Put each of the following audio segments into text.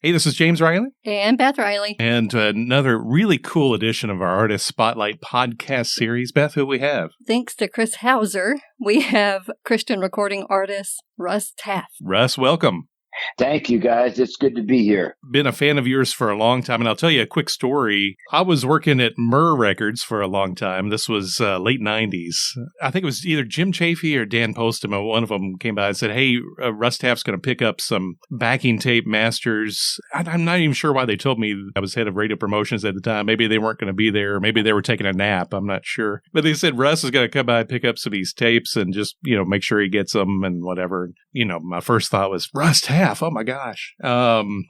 Hey, this is James Riley. And Beth Riley. And another really cool edition of our Artist Spotlight podcast series. Beth, who we have? Thanks to Chris Hauser, we have Christian recording artist Russ Taff. Russ, welcome. Thank you, guys. It's good to be here. Been a fan of yours for a long time, and I'll tell you a quick story. I was working at Murr Records for a long time. This was late 90s. I think it was either Jim Chafee or Dan Postema. One of them came by and said, hey, Russ Taff's going to pick up some backing tape masters. I'm not even sure why they told me. I was head of radio promotions at the time. Maybe they weren't going to be there. Maybe they were taking a nap. I'm not sure. But they said Russ is going to come by and pick up some of these tapes and just, make sure he gets them and whatever. My first thought was, Russ Taff. Oh my gosh. And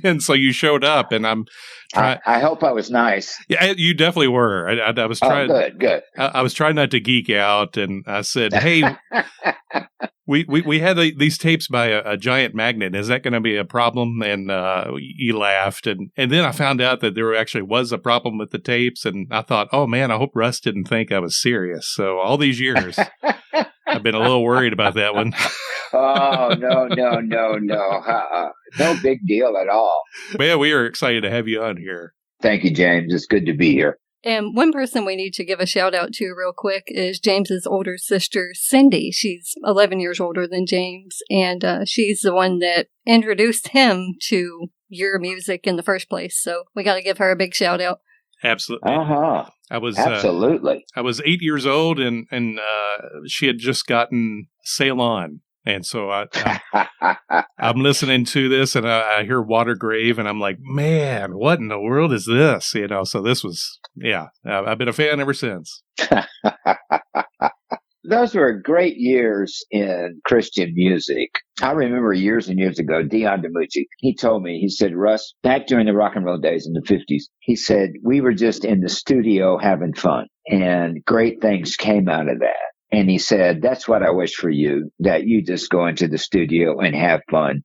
then so you showed up and I hope I was nice. Yeah, you definitely were. I was trying. Oh, good. I was trying not to geek out, and I said, hey, we had these tapes by a giant magnet. Is that going to be a problem? And you laughed. And then I found out that there actually was a problem with the tapes. And I thought, oh man, I hope Russ didn't think I was serious. So all these years, I've been a little worried about that one. Oh, no. No big deal at all. Man, we are excited to have you on here. Thank you, James. It's good to be here. And one person we need to give a shout out to real quick is James's older sister, Cindy. She's 11 years older than James, and she's the one that introduced him to your music in the first place. So we got to give her a big shout out. Absolutely. Absolutely. I was 8 years old, and she had just gotten Sail On. And so I'm listening to this, and I hear Watergrave, and I'm like, man, what in the world is this? So this was, I've been a fan ever since. Those were great years in Christian music. I remember years and years ago, Dion he told me, he said, Russ, back during the rock and roll days in the 50s, he said, we were just in the studio having fun, and great things came out of that. And he said, that's what I wish for you, that you just go into the studio and have fun,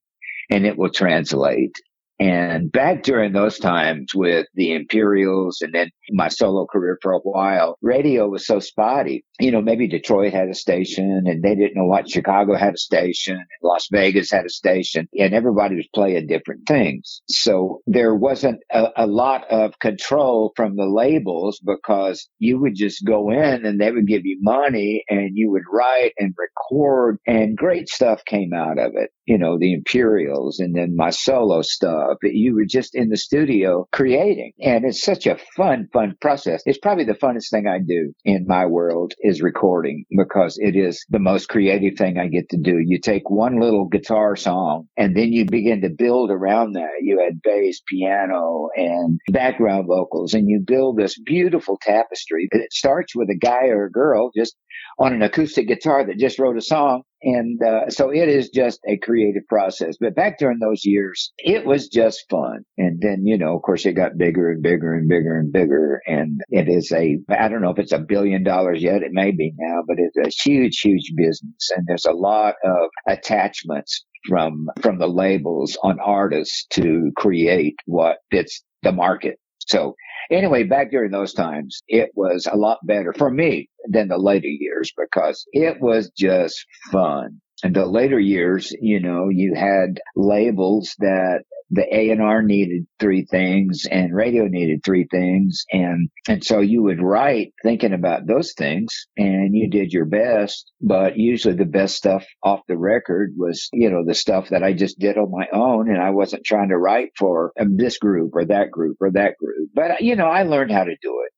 and it will translate. And back during those times with the Imperials and then my solo career for a while, radio was so spotty. Maybe Detroit had a station and they didn't know what. Chicago had a station and Las Vegas had a station, and everybody was playing different things. So there wasn't a lot of control from the labels, because you would just go in and they would give you money and you would write and record, and great stuff came out of it. The Imperials and then my solo stuff. You were just in the studio creating. And it's such a fun process. It's probably the funnest thing I do in my world is recording, because it is the most creative thing I get to do. You take one little guitar song and then you begin to build around that. You add bass, piano, and background vocals, and you build this beautiful tapestry. It starts with a guy or a girl just on an acoustic guitar that just wrote a song. And so it is just a creative process. But back during those years, it was just fun. And then, of course, it got bigger and bigger and bigger and bigger. And it is I don't know if it's $1 billion yet. It may be now, but it's a huge, huge business. And there's a lot of attachments from the labels on artists to create what fits the market. So anyway, back during those times, it was a lot better for me than the later years, because it was just fun. And the later years, you had labels that the A&R needed 3 things and radio needed 3 things. And so you would write thinking about those things, and you did your best. But usually the best stuff off the record was, the stuff that I just did on my own. And I wasn't trying to write for this group or that group or that group. But, I learned how to do it.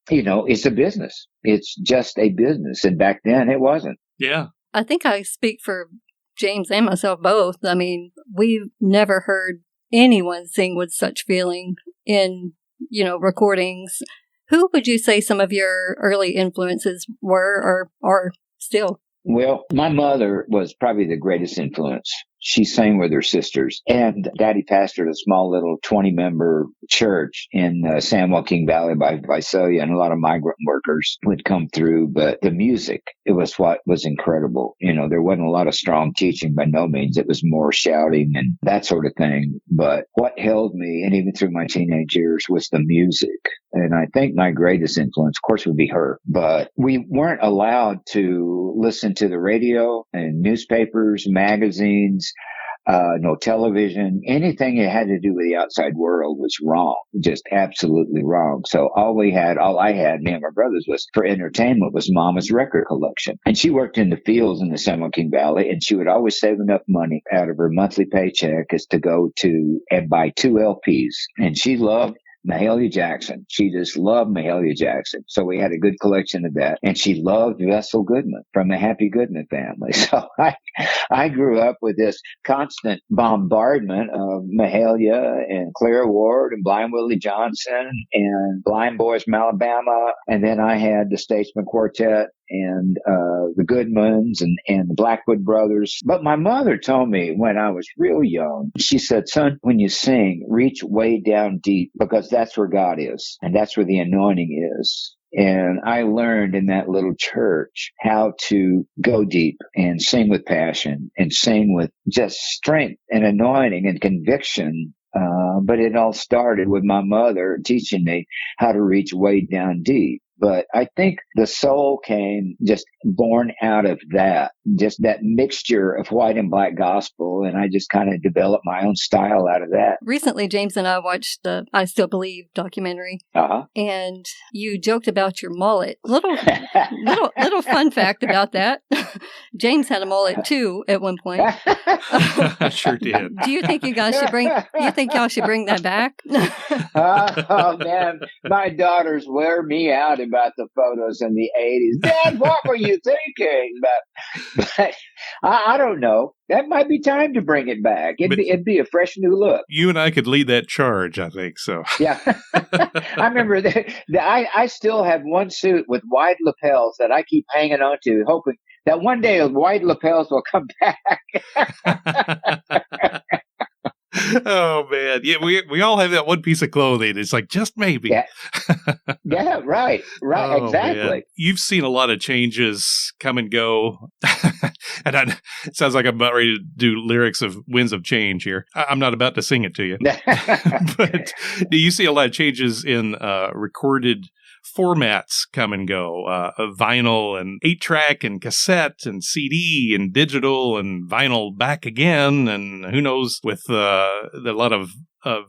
It's a business. It's just a business. And back then it wasn't. Yeah. I think I speak for James and myself both. I mean, we've never heard anyone sing with such feeling in, recordings. Who would you say some of your early influences were or are still? Well, my mother was probably the greatest influence. She sang with her sisters, and Daddy pastored a small little 20-member church in San Joaquin Valley by Visalia, and a lot of migrant workers would come through. But the music, it was what was incredible. There wasn't a lot of strong teaching by no means. It was more shouting and that sort of thing. But what held me, and even through my teenage years, was the music. And I think my greatest influence, of course, would be her. But we weren't allowed to listen to the radio and newspapers, magazines. no television. Anything that had to do with the outside world was wrong, just absolutely wrong. So all I had, me and my brothers, was for entertainment was Mama's record collection. And she worked in the fields in the San Joaquin Valley, and she would always save enough money out of her monthly paycheck as to go to and buy 2 LPs. And she loved Mahalia Jackson. She just loved Mahalia Jackson. So we had a good collection of that. And she loved Vessel Goodman from the Happy Goodman family. So I grew up with this constant bombardment of Mahalia and Clara Ward and Blind Willie Johnson and Blind Boys from Alabama. And then I had the Statesman Quartet and the Goodmans and the Blackwood Brothers. But my mother told me when I was real young, she said, son, when you sing, reach way down deep, because that's where God is and that's where the anointing is. And I learned in that little church how to go deep and sing with passion and sing with just strength and anointing and conviction. But it all started with my mother teaching me how to reach way down deep. But I think the soul came just born out of that, just that mixture of white and black gospel. And I just kind of developed my own style out of that. Recently, James and I watched the I Still Believe documentary. And you joked about your mullet. Little fun fact about that. James had a mullet too at one point. I sure did. Do you think y'all should bring that back? Oh man, my daughters wear me out about the photos in the 80s. Dad, what were you thinking? But I don't know. That might be time to bring it back. It'd be a fresh new look. You and I could lead that charge, I think so. Yeah. I remember I still have one suit with wide lapels that I keep hanging on to, hoping that one day the wide lapels will come back. Oh man, yeah, we all have that one piece of clothing. It's like just maybe. Yeah, right, oh, exactly. Man. You've seen a lot of changes come and go, and it sounds like I'm about ready to do lyrics of "Winds of Change" here. I'm not about to sing it to you, but do you see a lot of changes in recorded formats come and go, vinyl and 8-track and cassette and CD and digital and vinyl back again, and who knows with a lot of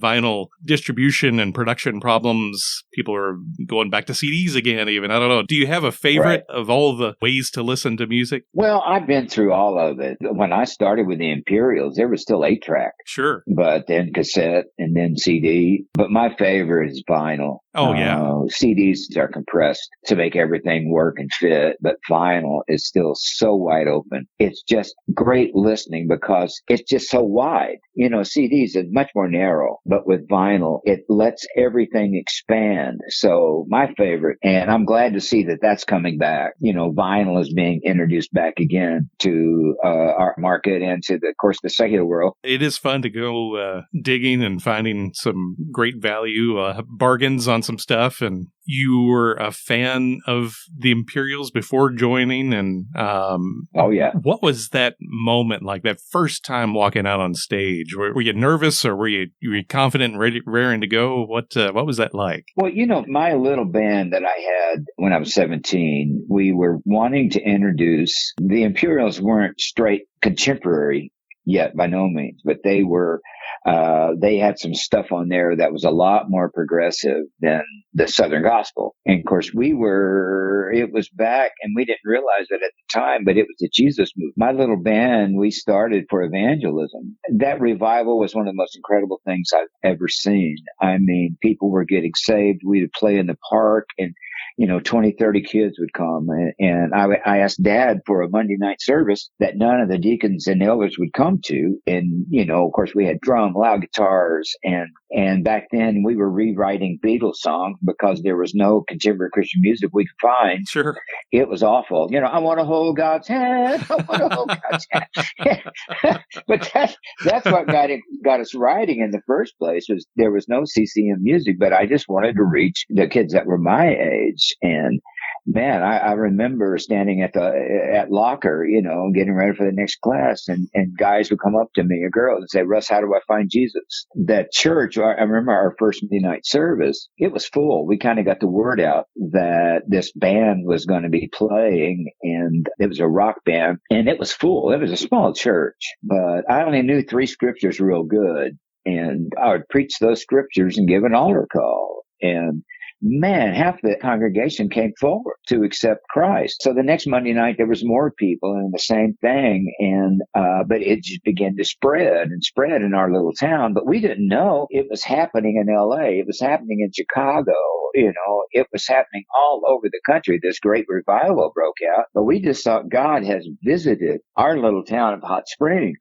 vinyl distribution and production problems, people are going back to CDs again even. I don't know. Do you have a favorite of all the ways to listen to music? Well, I've been through all of it. When I started with the Imperials, there was still 8-track. Sure. But then cassette and then CD. But my favorite is vinyl. Oh, yeah. CDs are compressed to make everything work and fit, but vinyl is still so wide open. It's just great listening because it's just so wide. You know, CDs is much more narrow, but with vinyl, it lets everything expand. So my favorite, and I'm glad to see that that's coming back. You know, vinyl is being introduced back again to our market and to, of course, the secular world. It is fun to go digging and finding some great value, bargains on some stuff. And you were a fan of the Imperials before joining. And oh, yeah. What was that moment like, that first time walking out on stage? Were you nervous, or were you confident and raring to go? What was that like? Well, you know, my little band that I had when I was 17, we were wanting to introduce, the Imperials weren't straight contemporary yet, by no means, but they were, they had some stuff on there that was a lot more progressive than the Southern gospel. And of course it was back, and we didn't realize it at the time, but it was the Jesus movement. My little band, we started for evangelism. That revival was one of the most incredible things I've ever seen. I mean, people were getting saved. We'd play in the park, and 20, 30 kids would come. And I asked Dad for a Monday night service that none of the deacons and elders would come to. And, of course, we had drum, loud guitars. And back then we were rewriting Beatles songs because there was no contemporary Christian music we could find. Sure. It was awful. I want to hold God's hand. I want to hold God's hand. But that's what got us writing in the first place. There was no CCM music, but I just wanted to reach the kids that were my age. man, I remember standing at locker, getting ready for the next class, and guys would come up to me, a girl, and say, Russ, how do I find Jesus? That church, I remember our first Monday night service, it was full. We kind of got the word out that this band was going to be playing, and it was a rock band, and it was full. It was a small church, but I only knew 3 scriptures real good, and I would preach those scriptures and give an altar call. And man, half the congregation came forward to accept Christ. So the next Monday night, there was more people and the same thing. And, but it just began to spread in our little town. But we didn't know it was happening in LA. It was happening in Chicago. It was happening all over the country. This great revival broke out. But we just thought God has visited our little town of Hot Springs.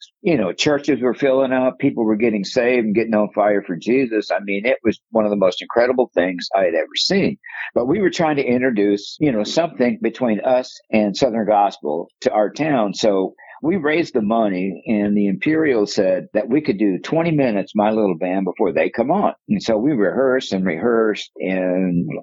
Churches were filling up. People were getting saved and getting on fire for Jesus. I mean, it was one of the most incredible things I had ever seen. But we were trying to introduce, something between us and Southern Gospel to our town. So we raised the money, and the Imperials said that we could do 20 minutes, my little band, before they come on. And so we rehearsed, and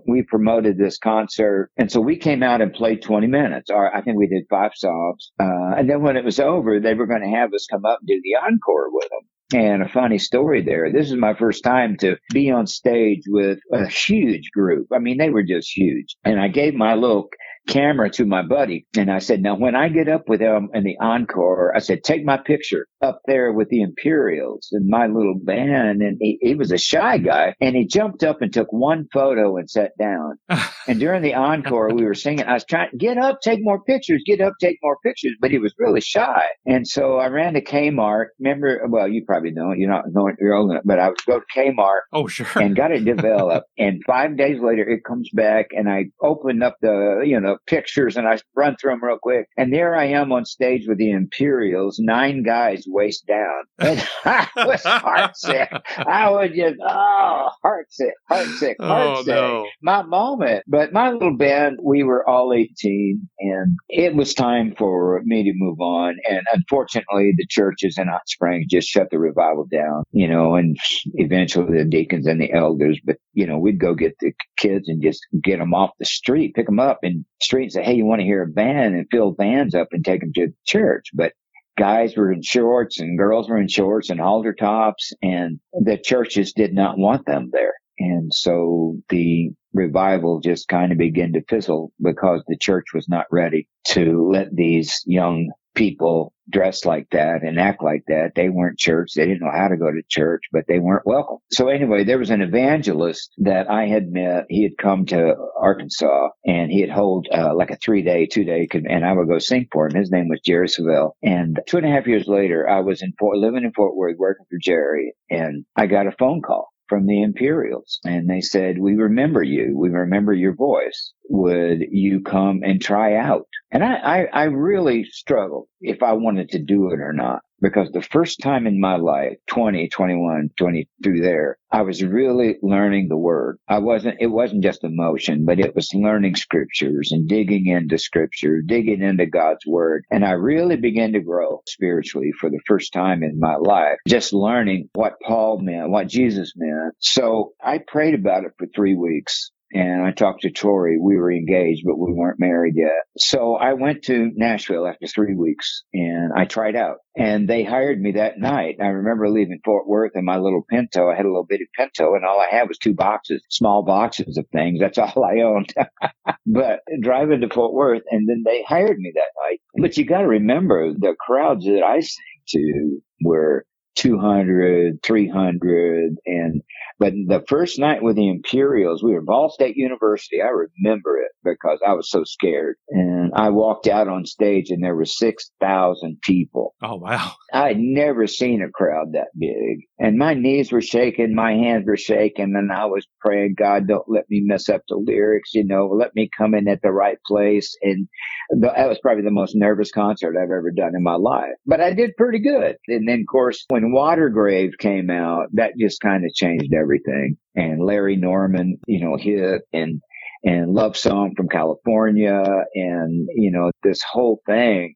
we promoted this concert. And so we came out and played 20 minutes. Or I think we did 5 songs. And then when it was over, they were going to have us come up and do the encore with them. And a funny story there. This is my first time to be on stage with a huge group. I mean, they were just huge. And I gave my little camera to my buddy, and I said, now when I get up with them in the encore, I said, take my picture up there with the Imperials and my little band. And he was a shy guy, and he jumped up and took one photo and sat down. And during the encore, we were singing. I was trying to get up, take more pictures, but he was really shy. And so I ran to Kmart. Remember, well, you probably don't, you're old enough, but I would go to Kmart. Oh, sure. And got it developed. And 5 days later, it comes back, and I opened up the, pictures, and I run through them real quick. And there I am on stage with the Imperials, 9 guys waist down. And I was heartsick. I was just, heartsick. No. My moment. But my little band, we were all 18, and it was time for me to move on. And unfortunately, the churches in Hot Springs just shut the revival down, and eventually the deacons and the elders. But, we'd go get the kids and just get them off the street, pick them up in the street and say, hey, you want to hear a band, and fill vans up and take them to the church. But guys were in shorts and girls were in shorts and halter tops, and the churches did not want them there. And so the revival just kind of began to fizzle because the church was not ready to let these young people dress like that and act like that. They weren't church. They didn't know how to go to church, but they weren't welcome. So anyway, there was an evangelist that I had met. He had come to Arkansas, and he had hold like a 2-day, and I would go sing for him. His name was Jerry Savelle. And 2.5 years later, I was living in Fort Worth working for Jerry, and I got a phone call from the Imperials, and they said, we remember you. We remember your voice. Would you come and try out? And I really struggled if I wanted to do it or not, because the first time in my life, 20, 21, 22 there, I was really learning the word. It wasn't just emotion, but it was learning scriptures and digging into scripture, digging into God's word. And I really began to grow spiritually for the first time in my life, just learning what Paul meant, what Jesus meant. So I prayed about it for 3 weeks. And I talked to Tori. We were engaged, but we weren't married yet. So I went to Nashville after 3 weeks, and I tried out. And they hired me that night. I remember leaving Fort Worth in my little Pinto. I had a little bitty Pinto, and all I had was 2 boxes, small boxes of things. That's all I owned. But driving to Fort Worth, and then they hired me that night. But you got to remember, the crowds that I sang to were 200, 300, but the first night with the Imperials, we were at Ball State University. I remember it because I was so scared. And I walked out on stage, and there were 6,000 people. Oh, wow. I had never seen a crowd that big. And my knees were shaking, my hands were shaking, and I was praying, God, don't let me mess up the lyrics, let me come in at the right place. And that was probably the most nervous concert I've ever done in my life. But I did pretty good. And then, of course, when Watergrave came out, that just kind of changed everything. And Larry Norman, hit, and and Love Song from California. And, this whole thing,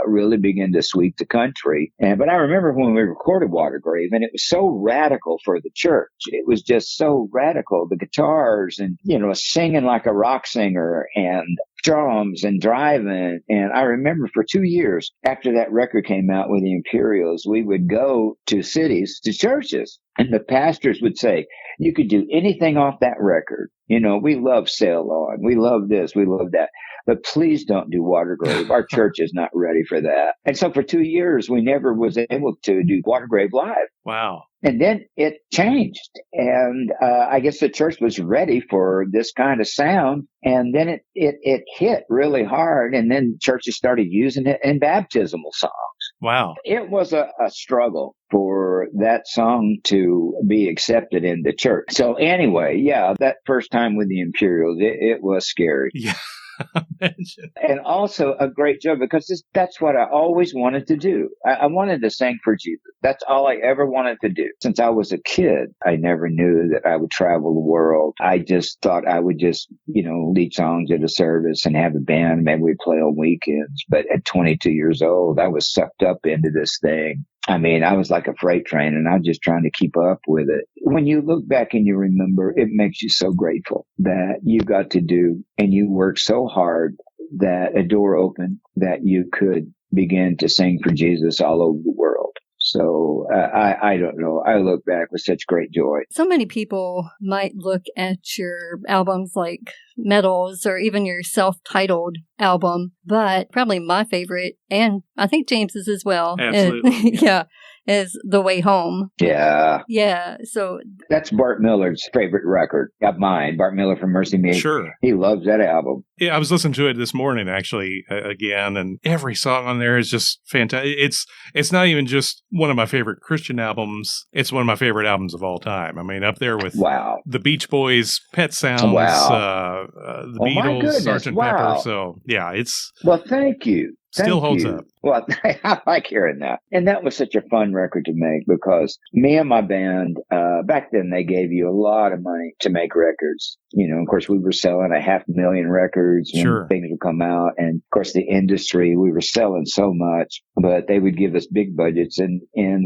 really began to sweep the country. But I remember when we recorded Watergrave, and it was so radical for the church. It was just so radical. The guitars and, singing like a rock singer and drums and driving. And I remember for 2 years after that record came out with the Imperials, we would go to cities, to churches, and the pastors would say, you could do anything off that record. We love Sail On. We love this. We love that. But please don't do Watergrave. Our church is not ready for that. And so for 2 years, we never was able to do Watergrave live. Wow. And then it changed. And I guess the church was ready for this kind of sound. And then it hit really hard. And then churches started using it in baptismal songs. Wow. It was a struggle for that song to be accepted in the church. So anyway, yeah, that first time with the Imperials, it was scary. Yeah. And also a great job because that's what I always wanted to do. I wanted to sing for Jesus. That's all I ever wanted to do. Since I was a kid, I never knew that I would travel the world. I just thought I would just, lead songs at a service and have a band. Maybe we'd play on weekends. But at 22 years old, I was sucked up into this thing. I mean, I was like a freight train and I was just trying to keep up with it. When you look back and you remember, it makes you so grateful that you got to do and you worked so hard that a door opened that you could begin to sing for Jesus all over the world. So I don't know. I look back with such great joy. So many people might look at your albums like Medals or even your self-titled album, but probably my favorite, and I think James's as well. Absolutely. Is The Way Home. Yeah. Yeah. So that's Bart Miller's favorite record of mine. Bart Miller from Mercy Me. Sure. He loves that album. Yeah, I was listening to it this morning, actually, again, and every song on there is just fantastic. It's not even just one of my favorite Christian albums. It's one of my favorite albums of all time. I mean, up there with the Beach Boys, Pet Sounds, the Beatles, Sgt. Pepper. So, yeah, it's... Well, thank you. Still holds up. Well, I like hearing that. And that was such a fun record to make because me and my band, back then they gave you a lot of money to make records. Of course, we were selling 500,000 records when things would come out. And of course, the industry, we were selling so much, but they would give us big budgets. And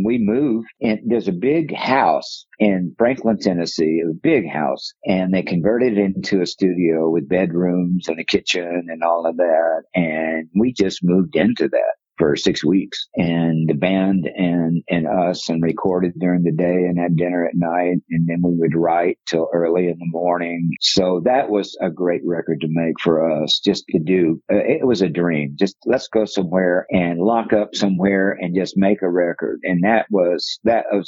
we moved. And there's a big house in Franklin, Tennessee, a big house. And they converted it into a studio with bedrooms and a kitchen and all of that. And we just moved into that for 6 weeks, and the band and us, and recorded during the day and had dinner at night, and then we would write till early in the morning. So that was a great record to make for us, just to do. It was a dream. Just let's go somewhere and lock up somewhere and just make a record. And that was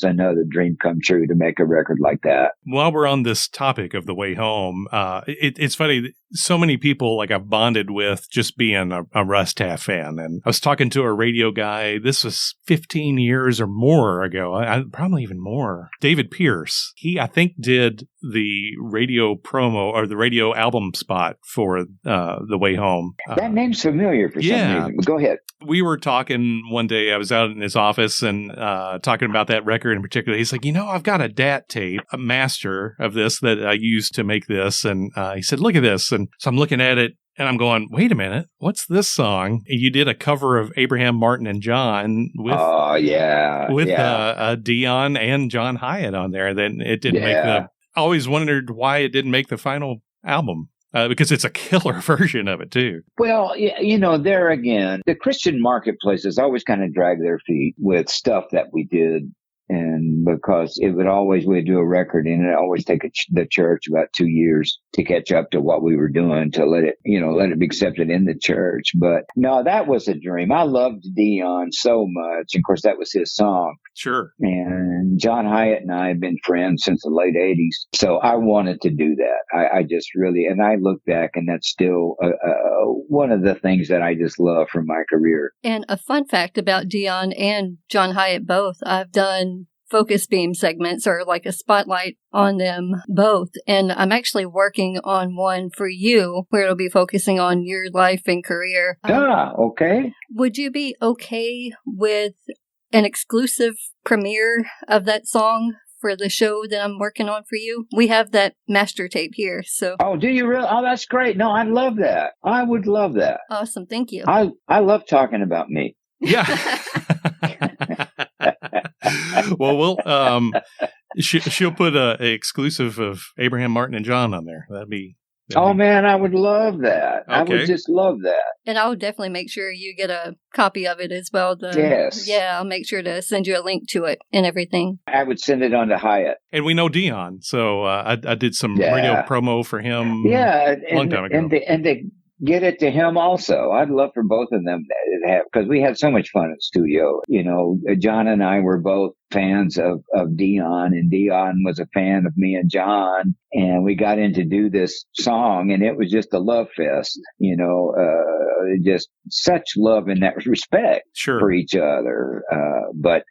another dream come true, to make a record like that. While we're on this topic of The Way Home, it's funny. So many people like I've bonded with just being a Russ Taff fan. And I was talking to a radio guy. This was 15 years or more ago. Probably even more. David Pierce. He, I think, did the radio promo or the radio album spot for The Way Home. That name's familiar for some reason. But go ahead. We were talking one day. I was out in his office and talking about that record in particular. He's like, I've got a DAT tape, a master of this that I used to make this. And he said, look at this. And so I'm looking at it and I'm going, wait a minute, what's this song? And you did a cover of Abraham, Martin, and John with Dion and John Hiatt on there. Then it didn't make I always wondered why it didn't make the final album. Because it's a killer version of it, too. Well, there again, the Christian marketplaces always kind of drag their feet with stuff that we did. And because we'd do a record and it always take the church about 2 years to catch up to what we were doing, to let it be accepted in the church. But no, that was a dream. I loved Dion so much. Of course, that was his song. Sure. And John Hiatt and I have been friends since the late 80s. So I wanted to do that. I just really, and I look back and that's still one of the things that I just love from my career. And a fun fact about Dion and John Hiatt both, I've done focus beam segments or like a spotlight on them both. And I'm actually working on one for you where it'll be focusing on your life and career. Okay. Would you be okay with an exclusive premiere of that song for the show that I'm working on for you. We have that master tape here. So. Oh, do you really? Oh, that's great. No, I'd love that. I would love that. Awesome. Thank you. I love talking about me. Yeah. Well, she'll put a exclusive of Abraham, Martin, and John on there. That'd be. Man, I would love that. Okay. I would just love that. And I'll definitely make sure you get a copy of it as well. Yes. Yeah, I'll make sure to send you a link to it and everything. I would send it on to Hiatt. And we know Dion, so I did some radio promo for him. Yeah, a long time ago. And they get it to him also. I'd love for both of them to have, because we had so much fun in the studio. You know, John and I were both fans of Dion, and Dion was a fan of me and John, and we got in to do this song, and it was just a love fest, you know, just such love and that respect for each other. But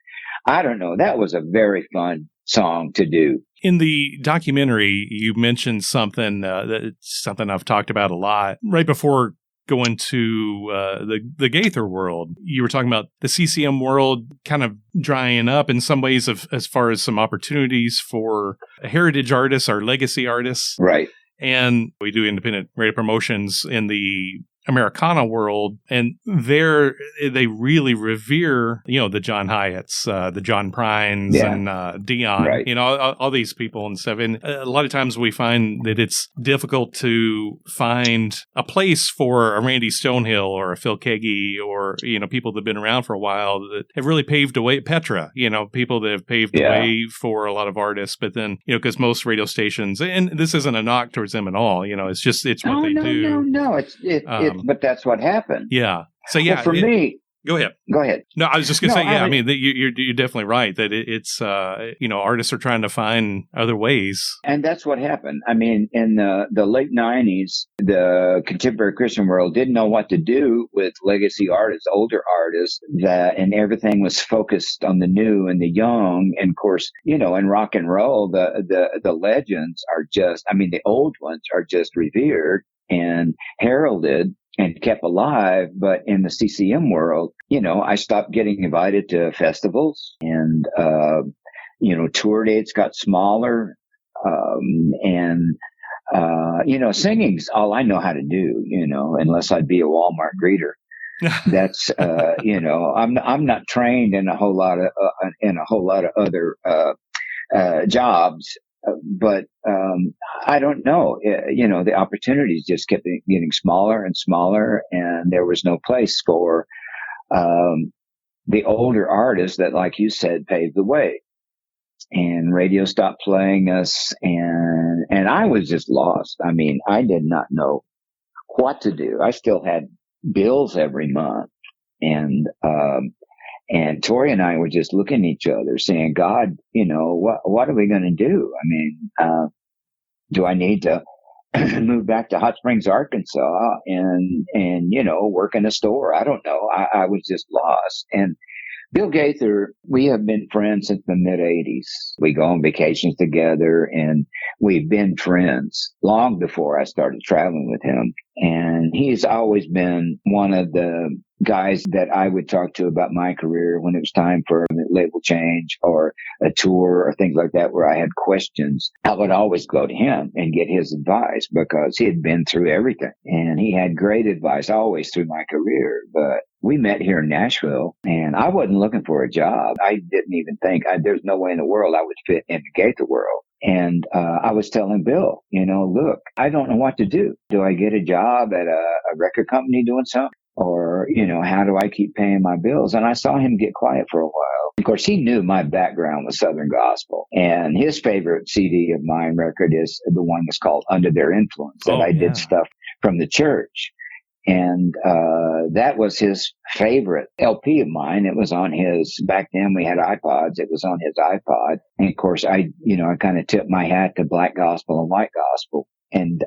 I don't know, that was a very fun song to do. In the documentary, you mentioned something that's something I've talked about a lot. Right before going to the Gaither world, you were talking about the CCM world kind of drying up in some ways, as far as some opportunities for heritage artists or legacy artists. Right. And we do independent radio promotions in the Americana world, and there they really revere, you know, the John Hiatts, the John Prines, and Dion, you know, all these people and stuff. And a lot of times we find that it's difficult to find a place for a Randy Stonehill or a Phil Keggy, or, you know, people that have been around for a while that have really paved the way. Petra, you know, people that have paved the way for a lot of artists. But then, you know, because most radio stations, and this isn't a knock towards them at all, you know, it's just, it's what they do. No, but that's what happened. Yeah. So yeah, well, for me, go ahead. No, I was just going to say, I mean, you're definitely right that it's you know, artists are trying to find other ways, and that's what happened. I mean, in the late '90s, the contemporary Christian world didn't know what to do with legacy artists, older artists, and everything was focused on the new and the young. And of course, you know, in rock and roll, the legends are just, I mean, the old ones are just revered and heralded and kept alive. But in the CCM world, you know, I stopped getting invited to festivals, and, you know, tour dates got smaller. You know, singing's all I know how to do, you know, unless I'd be a Walmart greeter. That's, you know, I'm not trained in a whole lot of other, jobs. But I don't know. You know, the opportunities just kept getting smaller and smaller, and there was no place for the older artists that, like you said, paved the way. And radio stopped playing us, and I was just lost. I mean, I did not know what to do. I still had bills every month, and Tori and I were just looking at each other saying, God, you know, what are we going to do? I mean, do I need to move back to Hot Springs, Arkansas and, you know, work in a store? I don't know. I was just lost. And Bill Gaither, we have been friends since the mid-'80s. We go on vacations together, and we've been friends long before I started traveling with him. And he's always been one of the guys that I would talk to about my career when it was time for a label change or a tour or things like that where I had questions. I would always go to him and get his advice because he had been through everything, and he had great advice always through my career. But we met here in Nashville, and I wasn't looking for a job. I didn't even think there's no way in the world I would fit in the Gaither world. And I was telling Bill, you know, look, I don't know what to do. Do I get a job at a record company doing something? Or, you know, how do I keep paying my bills? And I saw him get quiet for a while. Of course, he knew my background was Southern gospel. And his favorite CD of mine record is the one that's called Under Their Influence, that I did stuff from the church. And that was his favorite LP of mine. It was on his, back then we had iPods. It was on his iPod. And of course, I kind of tipped my hat to black gospel and white gospel. And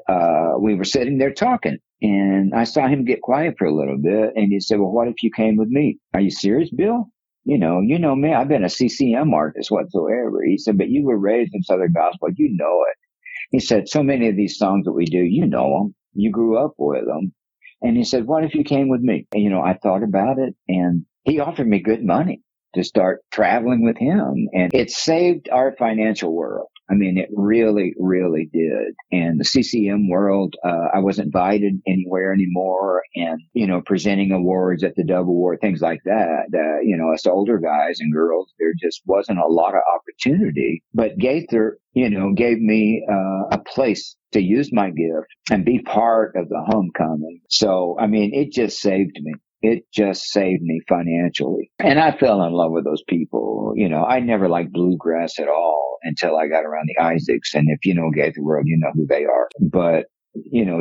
we were sitting there talking, and I saw him get quiet for a little bit. And he said, well, what if you came with me? Are you serious, Bill? You know me, I've been a CCM artist whatsoever. He said, but you were raised in Southern gospel. You know it. He said, so many of these songs that we do, you know them. You grew up with them. And he said, what if you came with me? And, you know, I thought about it, and he offered me good money. to start traveling with him. And it saved our financial world. I mean, it really, really did. And the CCM world, I wasn't invited anywhere anymore. And, presenting awards at the Dove Award, things like that, us older guys and girls, there just wasn't a lot of opportunity. But Gaither, gave me a place to use my gift and be part of the homecoming. So, I mean, it just saved me. It just saved me financially. And I fell in love with those people. I never liked bluegrass at all until I got around the Isaacs. And if you know Gaither World, you know who they are. But,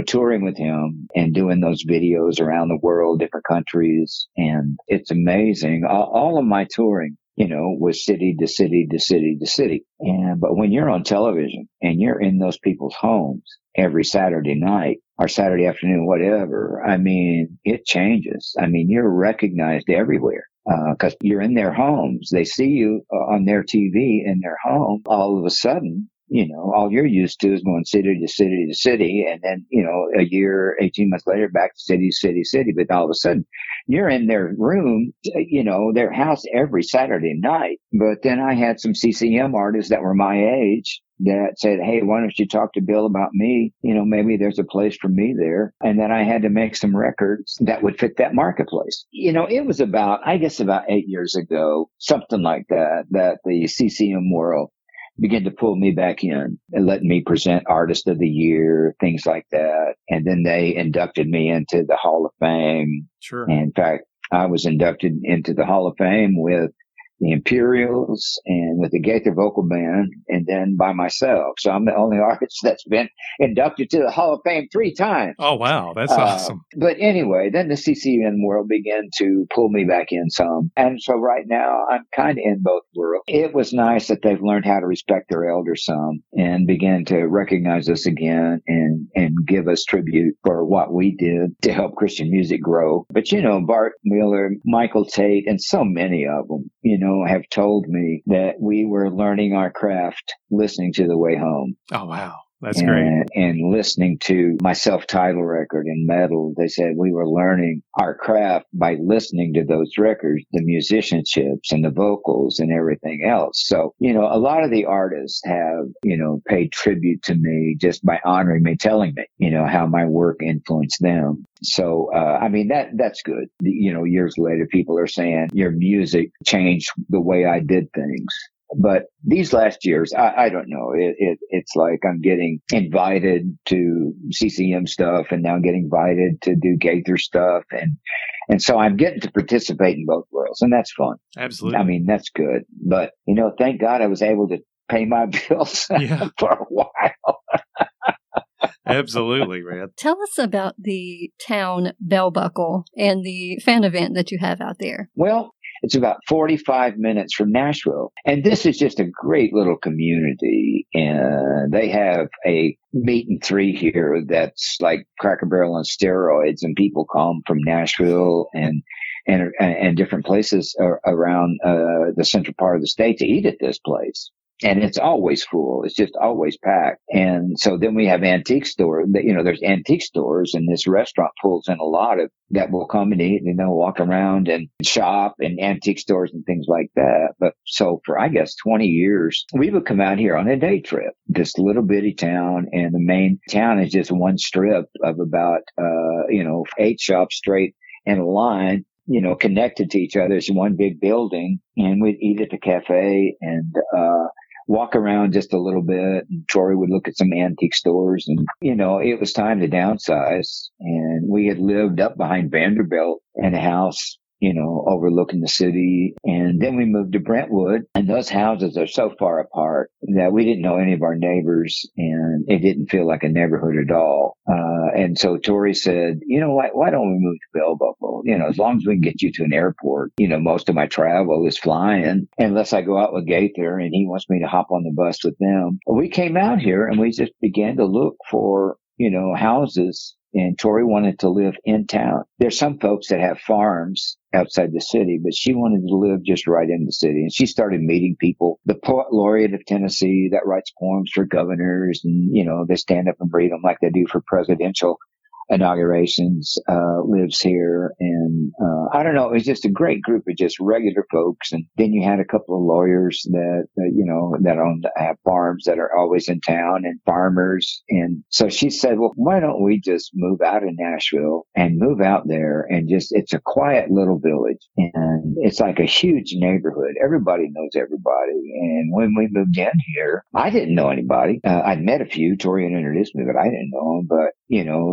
touring with him and doing those videos around the world, different countries. And it's amazing. All of my touring, was city to city to city to city. But when you're on television and you're in those people's homes every Saturday night or Saturday afternoon, whatever, I mean, it changes. I mean, you're recognized everywhere. Because you're in their homes. They see you on their TV in their home. All of a sudden, all you're used to is going city to city to city. And then, a year, 18 months later, back to city, city, city. But all of a sudden, you're in their room, their house every Saturday night. But then I had some CCM artists that were my age that said, hey, why don't you talk to Bill about me? Maybe there's a place for me there. And then I had to make some records that would fit that marketplace. It was about 8 years ago, something like that the CCM world began to pull me back in and let me present Artist of the Year, things like that. And then they inducted me into the Hall of Fame. Sure. And in fact, I was inducted into the Hall of Fame with the Imperials and with the Gaither vocal band, and then by myself. So I'm the only artist that's been inducted to the Hall of Fame 3 times. Oh, wow. That's awesome. But anyway, then the CCM world began to pull me back in some. And so right now I'm kind of in both worlds. It was nice that they've learned how to respect their elders some and began to recognize us again and give us tribute for what we did to help Christian music grow. But, Bart Wheeler, Michael Tate, and so many of them, have told me that we were learning our craft listening to The Way Home. Oh, wow. That's great. And listening to my self-titled record and Metal, they said we were learning our craft by listening to those records, the musicianships and the vocals and everything else. So, a lot of the artists have, paid tribute to me just by honoring me, telling me, how my work influenced them. So, that's good. Years later, people are saying your music changed the way I did things. But these last years, I don't know. It's like I'm getting invited to CCM stuff and now getting invited to do Gaither stuff. And so I'm getting to participate in both worlds, and that's fun. Absolutely. That's good. But, thank God I was able to pay my bills for a while. Absolutely, man. Tell us about the town bell buckle and the fan event that you have out there. Well, it's about 45 minutes from Nashville. And this is just a great little community. And they have a meet and three here that's like Cracker Barrel on steroids. And people come from Nashville and different places around the central part of the state to eat at this place. And it's always full. It's just always packed. And so then we have antique stores. There's antique stores, and this restaurant pulls in a lot of that will come and eat, and they'll walk around and shop in antique stores and things like that. But so for, 20 years, we would come out here on a day trip, this little bitty town, and the main town is just one strip of about, 8 shops straight in a line, connected to each other. It's one big building, and we'd eat at the cafe and, walk around just a little bit, and Tori would look at some antique stores, and it was time to downsize, and we had lived up behind Vanderbilt in a house overlooking the city. And then we moved to Brentwood, and those houses are so far apart that we didn't know any of our neighbors, and it didn't feel like a neighborhood at all. And so Tori said, why don't we move to Bell Buckle? As long as we can get you to an airport, most of my travel is flying, unless I go out with Gaither and he wants me to hop on the bus with them. We came out here and we just began to look for, houses. And Tori wanted to live in town. There's some folks that have farms outside the city, but she wanted to live just right in the city. And she started meeting people. The poet laureate of Tennessee that writes poems for governors, and, they stand up and read them like they do for presidential inaugurations, lives here. And I don't know, it was just a great group of just regular folks. And then you had a couple of lawyers that, that own farms that are always in town, and farmers. And so she said, well, why don't we just move out of Nashville and move out there, and it's a quiet little village, and it's like a huge neighborhood. Everybody knows everybody. And when we moved in here, I didn't know anybody. I'd met a few. Tori had introduced me, but I didn't know them. But,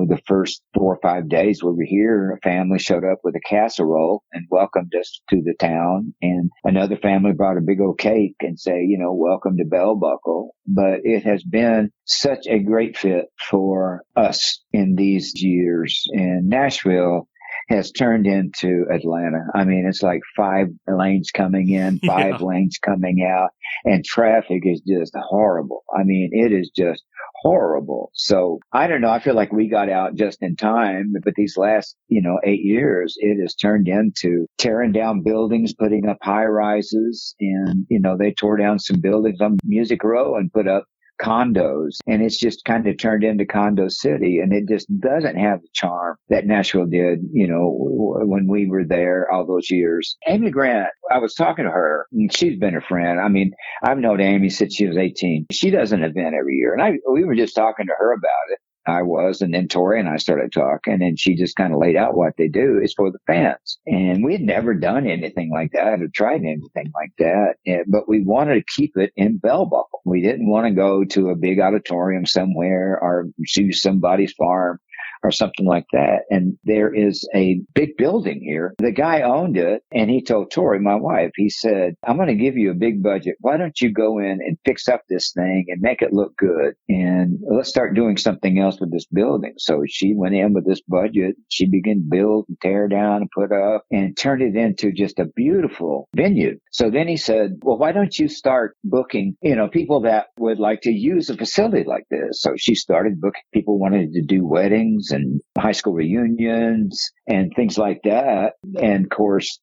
the first 4 or 5 days we were here, a family showed up with a casserole and welcomed us to the town. And another family brought a big old cake and say, welcome to Bell Buckle. But it has been such a great fit for us in these years. And Nashville has turned into Atlanta. I mean, it's like 5 lanes coming in, 5 lanes coming out, and traffic is just horrible. I mean, it is just horrible. So I don't know. I feel like we got out just in time, but these last, 8 years, it has turned into tearing down buildings, putting up high rises. And, they tore down some buildings on Music Row and put up condos, and it's just kind of turned into condo city, and it just doesn't have the charm that Nashville did, when we were there all those years. Amy Grant, I was talking to her, and she's been a friend. I mean, I've known Amy since she was 18. She does an event every year, and we were just talking to her about it. And then Tori and I started talking, and she just kind of laid out what they do is for the fans. And we had never done anything like that or tried anything like that, but we wanted to keep it in Bell Buckle. We didn't want to go to a big auditorium somewhere or to somebody's farm or something like that. And there is a big building here. The guy owned it, and he told Tori, my wife, he said, I'm going to give you a big budget. Why don't you go in and fix up this thing and make it look good? And let's start doing something else with this building. So she went in with this budget. She began to build and tear down and put up and turned it into just a beautiful venue. So then he said, well, why don't you start booking, people that would like to use a facility like this? So she started booking. People wanted to do weddings and high school reunions and things like that. And of course,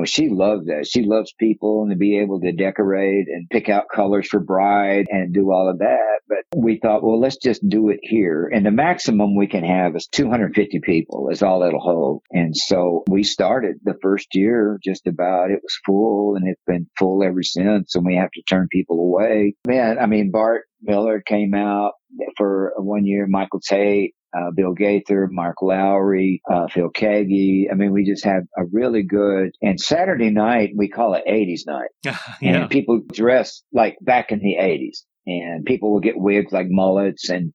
she loves that. She loves people and to be able to decorate and pick out colors for bride and do all of that. But we thought, well, let's just do it here. And the maximum we can have is 250 people is all it'll hold. And so we started the first year just about, it was full, and it's been full ever since. And we have to turn people away. Man, I mean, Bart Miller came out for 1 year, Michael Tate, Bill Gaither, Mark Lowry, Phil Kagi. I mean, we just had a really good, and Saturday night, we call it 80s night. And people dress like back in the 80s. And people will get wigs like mullets, and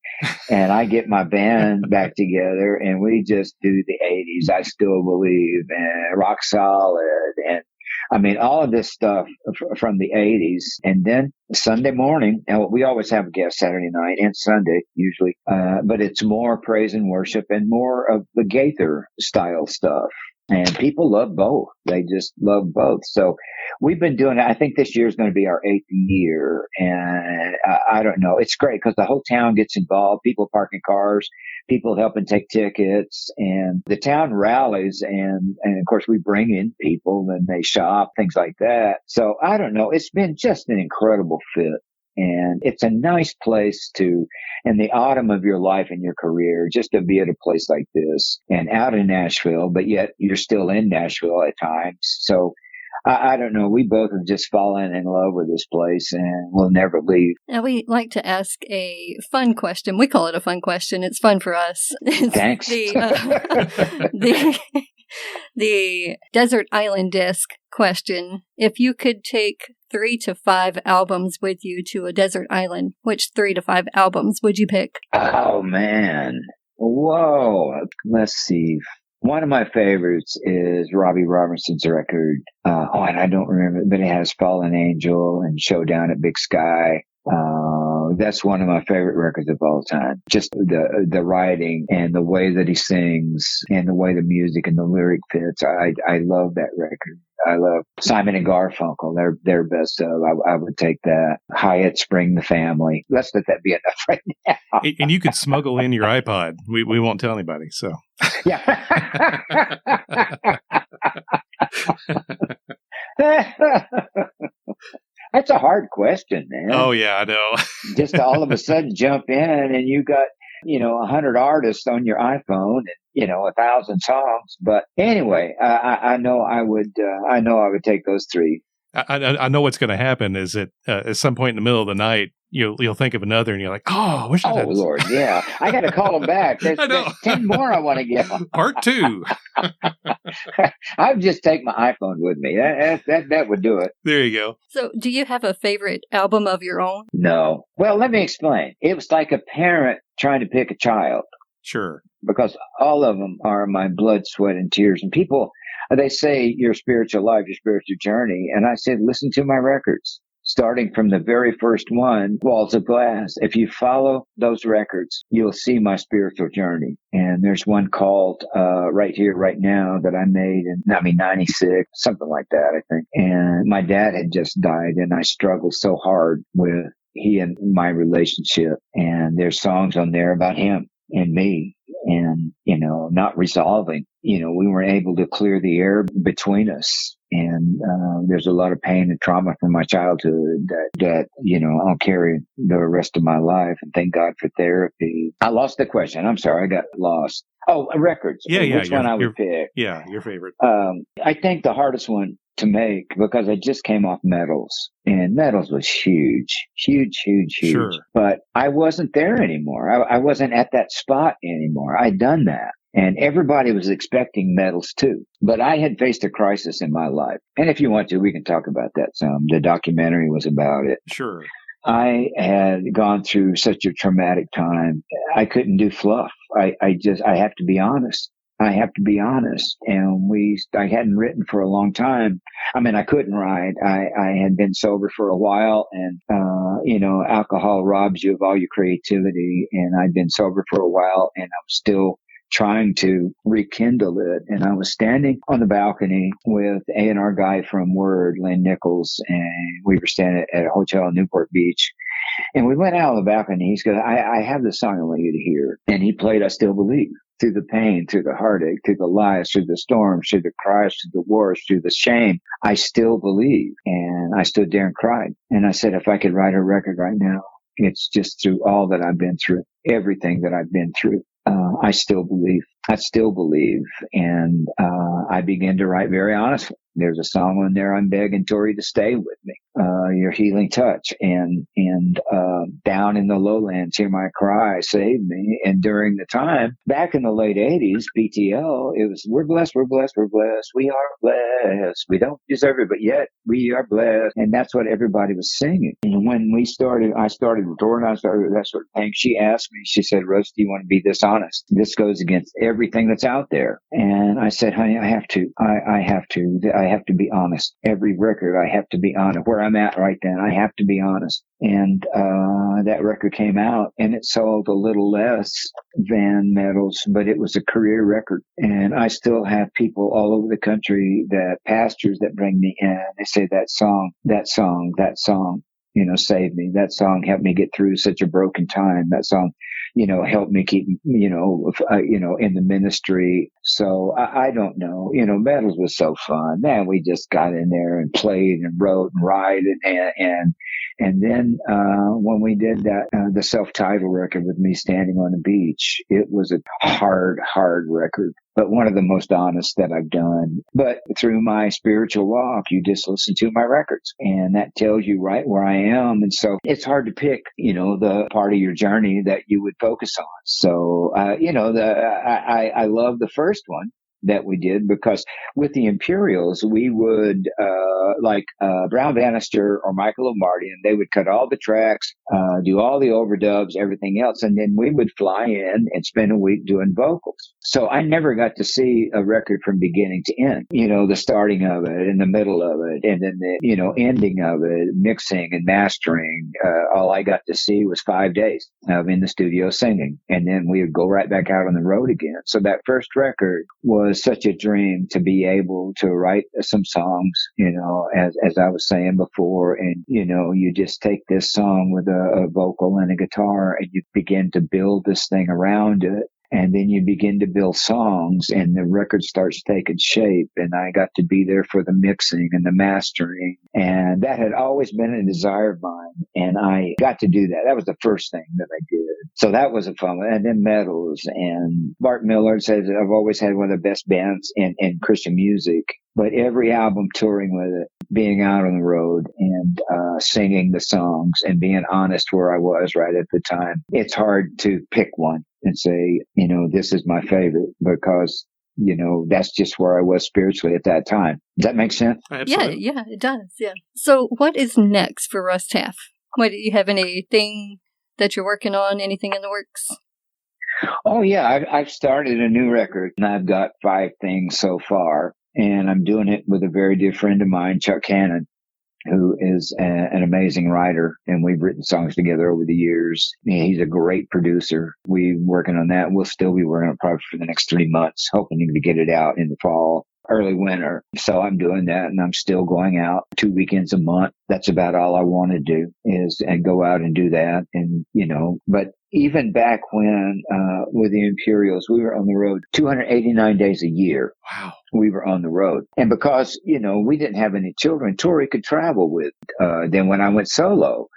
I get my band back together, and we just do the 80s. I Still Believe, and Rock Solid, and I mean, all of this stuff from the 80s. And then Sunday morning, and we always have a guest Saturday night and Sunday usually, but it's more praise and worship and more of the Gaither style stuff. And people love both. They just love both. So we've been doing it. I think this year is going to be our 8th year. And I don't know. It's great because the whole town gets involved. People parking cars, people helping take tickets, and the town rallies. And of course, we bring in people and they shop, things like that. So I don't know. It's been just an incredible fit. And it's a nice place to, in the autumn of your life and your career, just to be at a place like this and out in Nashville, but yet you're still in Nashville at times. So I don't know. We both have just fallen in love with this place, and we'll never leave. Now, we like to ask a fun question. We call it a fun question. It's fun for us. Thanks. The Desert Island Disc question. If you could take 3 to 5 albums with you to a desert island, which 3 to 5 albums would you pick? Oh, man. Whoa. Let's see. One of my favorites is Robbie Robertson's record. And I don't remember, but it has Fallen Angel and Showdown at Big Sky. That's one of my favorite records of all time. Just the writing and the way that he sings and the way the music and the lyric fits. I love that record. I love Simon and Garfunkel. Their best of. I would take that. Hiatt, Spring the Family. Let's let that be enough right now. And you could smuggle in your iPod. We won't tell anybody. So yeah. That's a hard question, man. Oh, yeah, I know. Just to all of a sudden jump in, and you got 100 artists on your iPhone and, 1,000 songs. But anyway, I know I would take those three. I know what's going to happen is that at some point in the middle of the night, you'll think of another and you're like, oh, I wish I had. Oh, Lord, yeah. I got to call them back. There's 10 more I want to get. Part 2. I would just take my iPhone with me. That would do it. There you go. So do you have a favorite album of your own? No. Well, let me explain. It was like a parent trying to pick a child. Sure. Because all of them are my blood, sweat, and tears. And people, they say your spiritual life, your spiritual journey. And I said, listen to my records. Starting from the very first one, Walls of Glass. If you follow those records, you'll see my spiritual journey. And there's one called Right Here, Right Now that I made in 96, something like that, I think. And my dad had just died, and I struggled so hard with he and my relationship. And there's songs on there about him and me and, not resolving. We weren't able to clear the air between us. And there's a lot of pain and trauma from my childhood that I'll carry the rest of my life. And thank God for therapy. I lost the question. I'm sorry. I got lost. Oh, records. Yeah. Which one I would pick? Yeah, your favorite. I think the hardest one to make, because I just came off Metals, and Metals was huge. Sure. But I wasn't there anymore. I wasn't at that spot anymore. I'd done that. And everybody was expecting Metals too. But I had faced a crisis in my life. And if you want to, we can talk about that some. The documentary was about it. Sure. I had gone through such a traumatic time. I couldn't do fluff. I have to be honest. I have to be honest. And I hadn't written for a long time. I mean, I couldn't write. I had been sober for a while, and, alcohol robs you of all your creativity. And I'd been sober for a while, and I was still trying to rekindle it. And I was standing on the balcony with A&R guy from Word, Lynn Nichols, and we were standing at a hotel in Newport Beach. And we went out on the balcony. He goes, I have this song I want you to hear. And he played I Still Believe. Through the pain, through the heartache, through the lies, through the storms, through the cries, through the wars, through the shame, I still believe. And I stood there and cried. And I said, if I could write a record right now, it's just through all that I've been through, everything that I've been through. I still believe. I still believe. And I began to write very honestly. There's a song on there, I'm begging Tori to stay with me. Your healing touch and down in the lowlands, hear my cry, save me. And during the time, back in the late 80s, BTL, it was, we're blessed, we're blessed, we're blessed. We are blessed. We don't deserve it, but yet we are blessed. And that's what everybody was singing. And when I started recording, that sort of thing. She asked me, she said, Russ, do you want to be this honest? This goes against everything that's out there. And I said, honey, I have to be honest. Every record, I have to be honest. Where I'm at right then, I have to be honest. And that record came out, and it sold a little less than Metals, but it was a career record. And I still have people all over the country, pastors that bring me in. They say that song, saved me. That song helped me get through such a broken time. That song, helped me keep, in the ministry. So I don't know, Metals was so fun. Man, we just got in there and played and wrote and write and then, when we did that, the self-titled record with me standing on the beach, it was a hard record, but one of the most honest that I've done. But through my spiritual walk, you just listen to my records, and that tells you right where I am. And so it's hard to pick, the part of your journey that you would focus on. So, I love the first one that we did, because with the Imperials, we would, Brown Bannister or Michael Omartian, they would cut all the tracks, do all the overdubs, everything else. And then we would fly in and spend a week doing vocals. So I never got to see a record from beginning to end, the starting of it and the middle of it. And then the, ending of it, mixing and mastering. All I got to see was 5 days of in the studio singing. And then we would go right back out on the road again. So that first record was such a dream to be able to write some songs, as I was saying before. And, you just take this song with a vocal and a guitar, and you begin to build this thing around it. And then you begin to build songs, and the record starts taking shape. And I got to be there for the mixing and the mastering. And that had always been a desire of mine. And I got to do that. That was the first thing that I did. So that was a fun one. And then medals. And Bart Miller says I've always had one of the best bands in Christian music. But every album touring with it, being out on the road and singing the songs and being honest where I was right at the time, it's hard to pick one and say, this is my favorite because, that's just where I was spiritually at that time. Does that make sense? Absolutely. Yeah, it does. Yeah. So what is next for Russ Taff? What, do you have anything that you're working on? Anything in the works? Oh, yeah. I've started a new record and I've got 5 things so far. And I'm doing it with a very dear friend of mine, Chuck Hannon, who is an amazing writer. And we've written songs together over the years. He's a great producer. We're working on that. We'll still be working on it probably for the next 3 months, hoping to get it out in the fall, early winter. So I'm doing that and I'm still going out 2 weekends a month. That's about all I want to do and go out and do that. And, but even back when, with the Imperials, we were on the road 289 days a year. Wow. We were on the road. And because, we didn't have any children, Tori could travel with. Then when I went solo,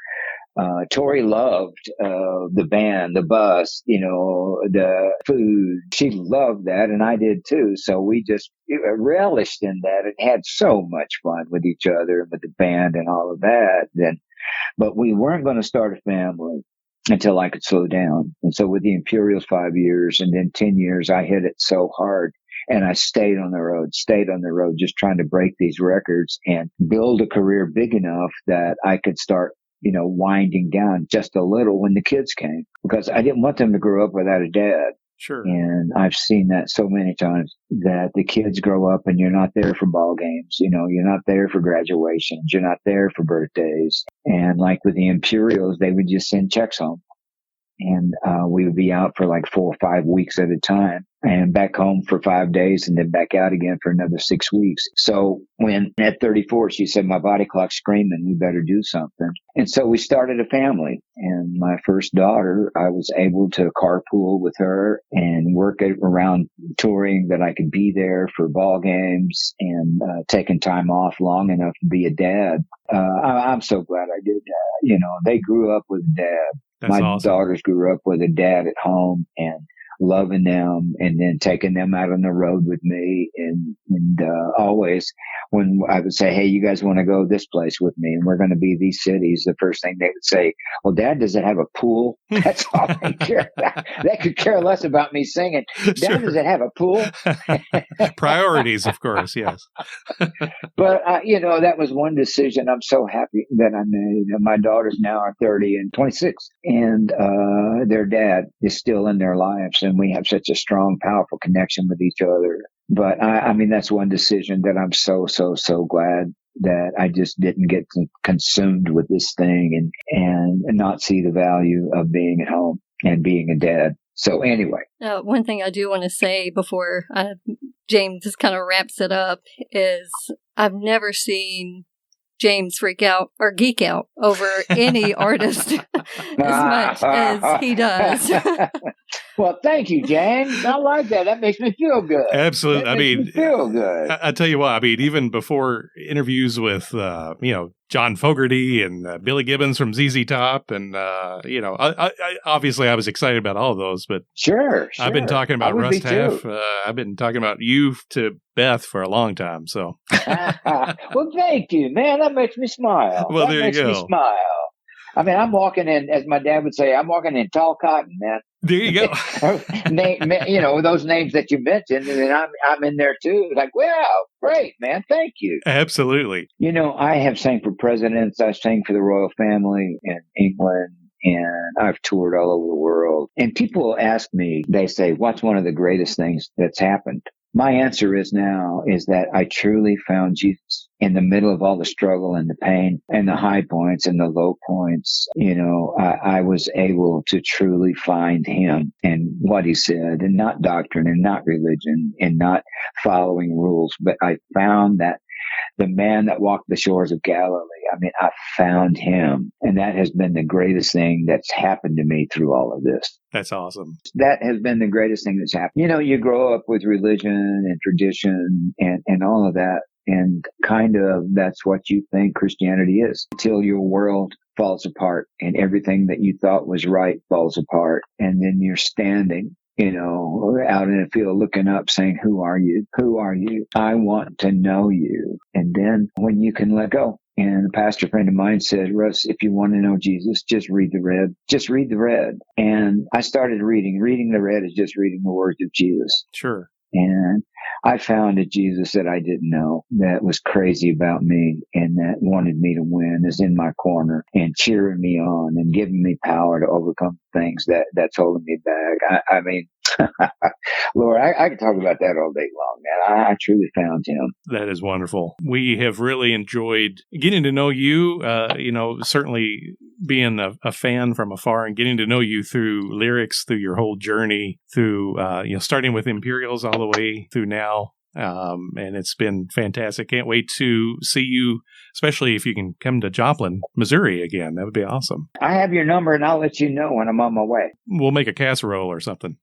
Tori loved the band, the bus, the food. She loved that, and I did too. So we just relished in that and had so much fun with each other and with the band and all of that. But we weren't going to start a family until I could slow down. And so with the Imperials 5 years and then 10 years, I hit it so hard. And I stayed on the road, just trying to break these records and build a career big enough that I could start, winding down just a little when the kids came, because I didn't want them to grow up without a dad. Sure. And I've seen that so many times that the kids grow up and you're not there for ball games. You're not there for graduations. You're not there for birthdays. And like with the Imperials, they would just send checks home. And we would be out for like 4 or 5 weeks at a time and back home for 5 days and then back out again for another 6 weeks. So when at 34, she said, my body clock's screaming, we better do something. And so we started a family. And my first daughter, I was able to carpool with her and work it around touring that I could be there for ball games and taking time off long enough to be a dad. I'm so glad I did that. They grew up with a dad. That's My awesome. daughters grew up with a dad at home and loving them and then taking them out on the road with me. And always when I would say, hey, you guys want to go this place with me? And we're going to be these cities. The first thing they would say, well, Dad, does it have a pool? That's all they care about. They could care less about me singing. Dad, Sure. does it have a pool? Priorities, of course. Yes. But, that was one decision I'm so happy that I made. And my daughters now are 30 and 26 and their dad is still in their lives. And we have such a strong, powerful connection with each other. But I mean, that's one decision that I'm so, so, so glad that I just didn't get consumed with this thing and not see the value of being at home and being a dad. So anyway. One thing I do want to say before James just kind of wraps it up is I've never seen James freak out or geek out over any artist as much as he does. Well, thank you, James. I like that. That makes me feel good. Absolutely. That makes me feel good. I tell you what, I mean, even before interviews with, John Fogerty and Billy Gibbons from ZZ Top. And, I obviously I was excited about all of those, but sure. I've been talking about Russ Taff. I've been talking about you to Beth for a long time. So, well, thank you, man. That makes me smile. Well, that there makes you go. Me smile. I mean, I'm walking in, as my dad would say, I'm walking in tall cotton, man. There you go. Those names that you mentioned, and then I'm in there too. Like, wow, great, man. Thank you. Absolutely. I have sang for presidents. I sang for the royal family in England, and I've toured all over the world. And people ask me, they say, what's one of the greatest things that's happened? My answer is that I truly found Jesus in the middle of all the struggle and the pain and the high points and the low points. I was able to truly find him and what he said, and not doctrine and not religion and not following rules. But I found that the man that walked the shores of Galilee, I found him. And that has been the greatest thing that's happened to me through all of this. That's awesome. That has been the greatest thing that's happened. You grow up with religion and tradition and all of that. And kind of that's what you think Christianity is until your world falls apart, and everything that you thought was right falls apart. And then you're standing, out in a field looking up saying, who are you? Who are you? I want to know you. And then when you can let go. And a pastor friend of mine said, Russ, if you want to know Jesus, just read the red. Just read the red. And I started reading. Reading the red is just reading the words of Jesus. Sure. And I found a Jesus that I didn't know, that was crazy about me and that wanted me to win, is in my corner and cheering me on and giving me power to overcome things that's holding me back. I mean, Lord, I could talk about that all day long, man. I truly found him. That is wonderful. We have really enjoyed getting to know you, certainly being a fan from afar and getting to know you through lyrics, through your whole journey, through, starting with Imperials all the way through now. And it's been fantastic. Can't wait to see you, especially if you can come to Joplin, Missouri again. That would be awesome. I have your number and I'll let you know when I'm on my way. We'll make a casserole or something.